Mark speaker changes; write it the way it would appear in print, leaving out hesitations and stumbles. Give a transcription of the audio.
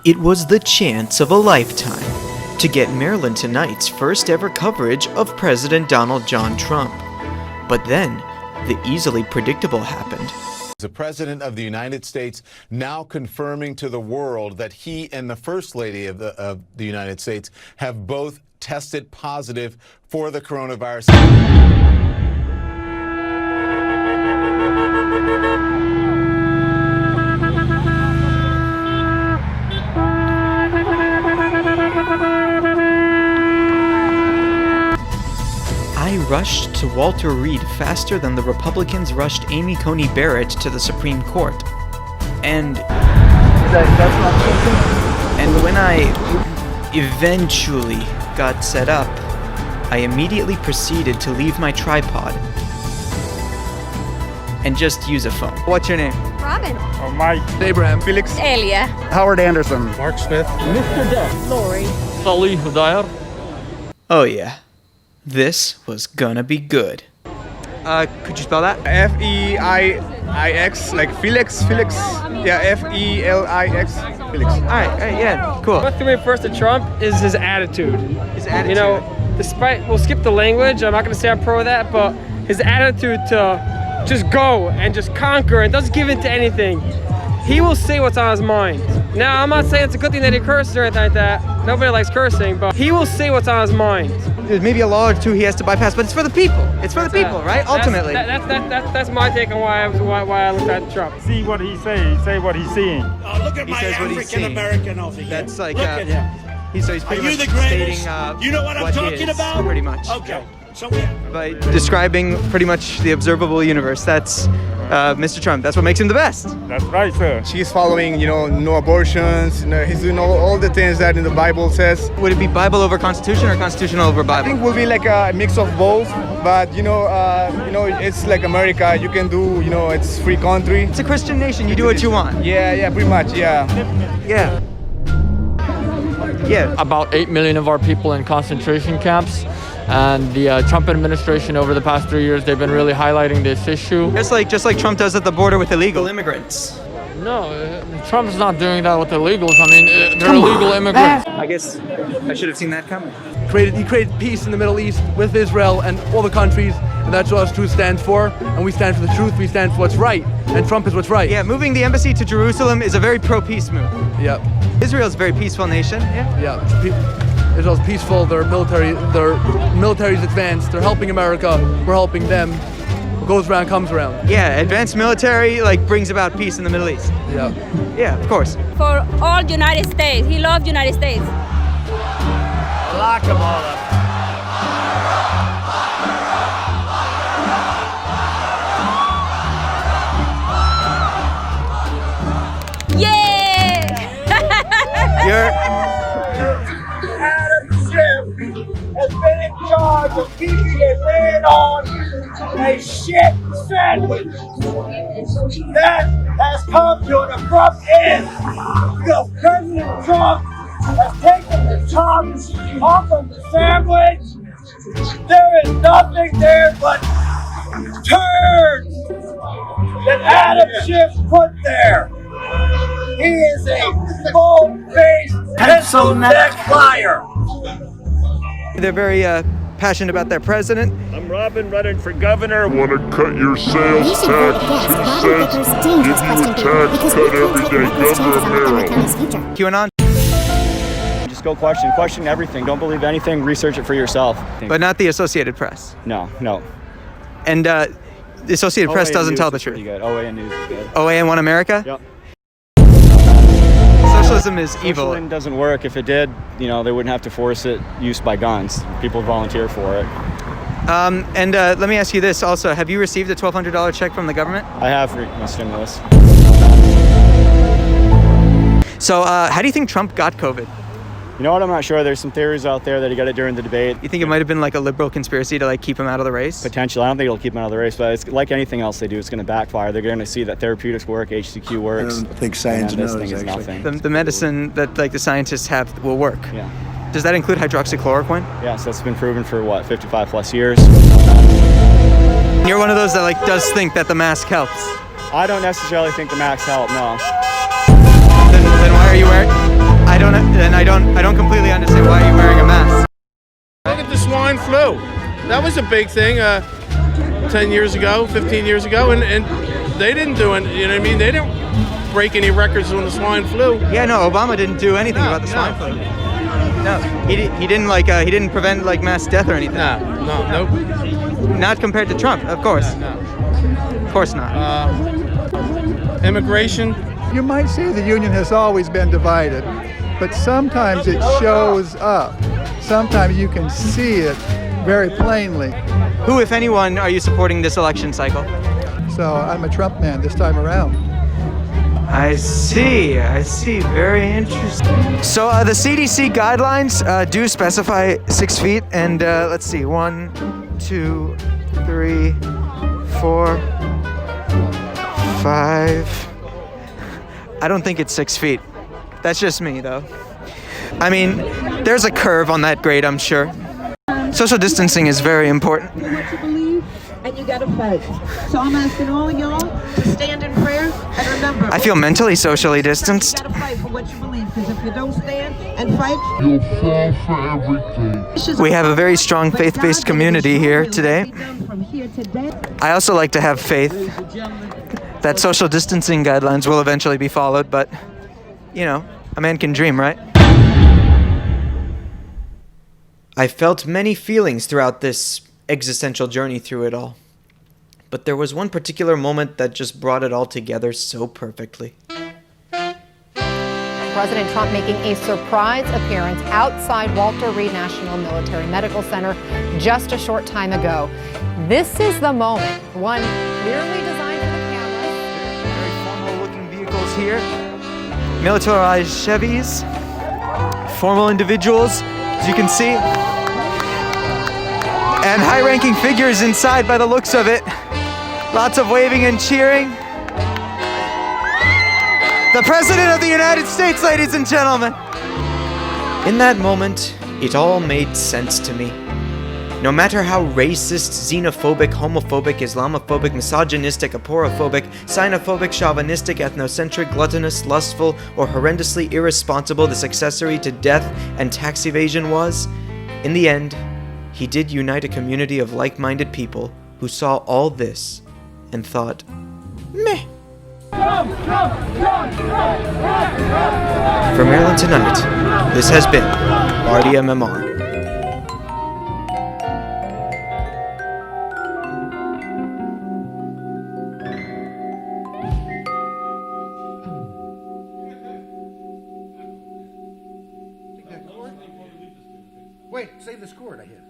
Speaker 1: It was the chance of a lifetime to get Maryland Tonight's first ever coverage of President Donald John Trump. But then, the easily predictable happened.
Speaker 2: The President of the United States now confirming to the world that he and the First Lady of the United States have both tested positive for the coronavirus.
Speaker 1: I rushed to Walter Reed faster than the Republicans rushed Amy Coney Barrett to the Supreme Court. And when I eventually got set up, I immediately proceeded to leave my tripod and just use a phone.
Speaker 3: What's your name?
Speaker 4: Robin.
Speaker 3: Oh, Mike. Abraham. Felix.
Speaker 4: Elia.
Speaker 3: Howard Anderson.
Speaker 5: Mark Smith.
Speaker 6: Mr. Death.
Speaker 4: Lori.
Speaker 5: Sully Dyer.
Speaker 1: Oh yeah, this was gonna be good.
Speaker 3: Could you spell that? F-E-I-I-X, like Felix. Yeah, F-E-L-I-X, Felix.
Speaker 1: All right, yeah, cool.
Speaker 6: What threw me first to Trump is his attitude.
Speaker 1: His attitude.
Speaker 6: You know, we'll skip the language. I'm not going to say I'm pro of that, but his attitude to just go and just conquer and doesn't give in to anything. He will say what's on his mind. Now, I'm not saying it's a good thing that he curses or anything like that. Nobody likes cursing, but he will say what's on his mind.
Speaker 3: There's maybe a law or two he has to bypass, but it's for the people. It's for the people, right? Ultimately.
Speaker 6: That's my take on why I looked at Trump.
Speaker 7: See what he say what he's seeing.
Speaker 8: Oh, look at
Speaker 3: He
Speaker 8: my
Speaker 3: says what he's
Speaker 8: African
Speaker 3: seeing.
Speaker 8: American over here.
Speaker 3: That's like,
Speaker 8: look at him.
Speaker 3: he's pretty
Speaker 8: Are you
Speaker 3: much
Speaker 8: the greatest?
Speaker 3: stating
Speaker 8: You know what I'm talking
Speaker 3: is,
Speaker 8: about?
Speaker 3: pretty much.
Speaker 8: Okay. So
Speaker 3: By describing pretty much the observable universe. That's Mr. Trump. That's what makes him the best.
Speaker 7: That's right, sir.
Speaker 9: She's following, no abortions. He's doing all the things that in the Bible says.
Speaker 3: Would it be Bible over Constitution or Constitution over Bible?
Speaker 9: I think will be like a mix of both. But it's like America. You can do, it's free country.
Speaker 3: It's a Christian nation. You do what you want.
Speaker 9: Yeah, pretty much. Yeah.
Speaker 5: About 8 million of our people in concentration camps. And the Trump administration over the past 3 years, they've been really highlighting this issue.
Speaker 3: Just like Trump does at the border with illegal immigrants.
Speaker 5: No, Trump's not doing that with illegals. I mean, they're illegal immigrants.
Speaker 3: I guess I should have seen that coming.
Speaker 10: He created peace in the Middle East with Israel and all the countries, and that's what truth stands for. And we stand for the truth, we stand for what's right, and Trump is what's right.
Speaker 3: Yeah, moving the embassy to Jerusalem is a very pro-peace move.
Speaker 10: Yeah.
Speaker 3: Israel's a very peaceful nation.
Speaker 10: Yeah. Israel's peaceful, their military's advanced, they're helping America, we're helping them. What goes around comes around.
Speaker 3: Yeah, advanced military brings about peace in the Middle East. Yeah, of course.
Speaker 4: For all United States. He loved United States.
Speaker 8: lock them all up.
Speaker 11: Adam Schiff has been in charge of keeping a lid on a shit sandwich. That has come to an abrupt end because President Trump has taken the tops off of the sandwich. There is nothing there but turds that Adam Schiff put there. He is a full-faced, pencil-neck liar.
Speaker 3: They're very passionate about their president.
Speaker 7: I'm Robin running for governor. Want to cut your sales tax 2 cents? Give you a tax cut every day. Governor Romero.
Speaker 3: QAnon.
Speaker 12: Just go question everything. Don't believe anything. Research it for yourself.
Speaker 3: But not the Associated Press.
Speaker 12: No.
Speaker 3: And the Associated Press doesn't tell the truth.
Speaker 12: Pretty good. OAN News is good.
Speaker 3: OAN One America?
Speaker 12: Yep.
Speaker 3: Socialism is evil.
Speaker 12: Socialism doesn't work. If it did, they wouldn't have to force it use by guns. People volunteer for it.
Speaker 3: Let me ask you this also. Have you received a $1,200 check from the government?
Speaker 12: I have for my stimulus.
Speaker 3: So how do you think Trump got COVID?
Speaker 12: You know what? I'm not sure. There's some theories out there that he got it during the debate.
Speaker 3: You think it might have been like a liberal conspiracy to keep him out of the race?
Speaker 12: Potentially. I don't think it'll keep him out of the race, but it's like anything else they do, it's going to backfire. They're going to see that therapeutics work, HCQ works.
Speaker 9: I don't think science knows,
Speaker 12: this thing is
Speaker 9: actually.
Speaker 12: nothing.
Speaker 3: The medicine that the scientists have will work.
Speaker 12: Yeah.
Speaker 3: Does that include hydroxychloroquine?
Speaker 12: Yes, that's been proven for 55 plus years.
Speaker 3: You're one of those that does think that the mask helps.
Speaker 12: I don't necessarily think the mask help, no.
Speaker 3: Then why are you wearing? don't completely understand why you're wearing a mask.
Speaker 13: Look at the swine flu. That was a big thing 10 years ago, 15 years ago, and they didn't do it. You know what I mean? They didn't break any records on the swine flu.
Speaker 3: Yeah, no, Obama didn't do anything about the swine flu. No, he didn't prevent like mass death or anything.
Speaker 13: Nope.
Speaker 3: Not compared to Trump, of course.
Speaker 13: No.
Speaker 3: Of course not.
Speaker 13: Immigration.
Speaker 14: You might say the union has always been divided, but sometimes it shows up. Sometimes you can see it very plainly.
Speaker 3: Who, if anyone, are you supporting this election cycle?
Speaker 14: So I'm a Trump man this time around.
Speaker 3: I see. Very interesting. So the CDC guidelines do specify 6 feet, and let's see, 1, 2, 3, 4, 5. I don't think it's 6 feet. That's just me, though. I mean, there's a curve on that grade, I'm sure. Social distancing is very important.
Speaker 15: Do what you believe, and you gotta fight. So I'm asking all of y'all to stand in prayer and remember.
Speaker 3: I feel mentally socially distanced.
Speaker 15: You gotta fight for what you believe, because if you don't stand and fight,
Speaker 7: You'll fall for everything.
Speaker 3: We have a very strong faith-based community here today. I also like to have faith that social distancing guidelines will eventually be followed, but, you know, a man can dream, right? I felt many feelings throughout this existential journey through it all. But there was one particular moment that just brought it all together so perfectly.
Speaker 16: President Trump making a surprise appearance outside Walter Reed National Military Medical Center just a short time ago. This is the moment, one clearly designed for the cameras.
Speaker 3: Very formal-looking vehicles here. Militarized Chevys. Formal individuals, as you can see. And high-ranking figures inside by the looks of it. Lots of waving and cheering. The President of the United States, ladies and gentlemen. In that moment, it all made sense to me. No matter how racist, xenophobic, homophobic, Islamophobic, misogynistic, aporophobic, xenophobic, chauvinistic, ethnocentric, gluttonous, lustful, or horrendously irresponsible this accessory to death and tax evasion was, in the end, he did unite a community of like-minded people who saw all this and thought, meh. For Maryland Tonight, this has been Bardia Memar.
Speaker 17: Wait, save this cord, I hear.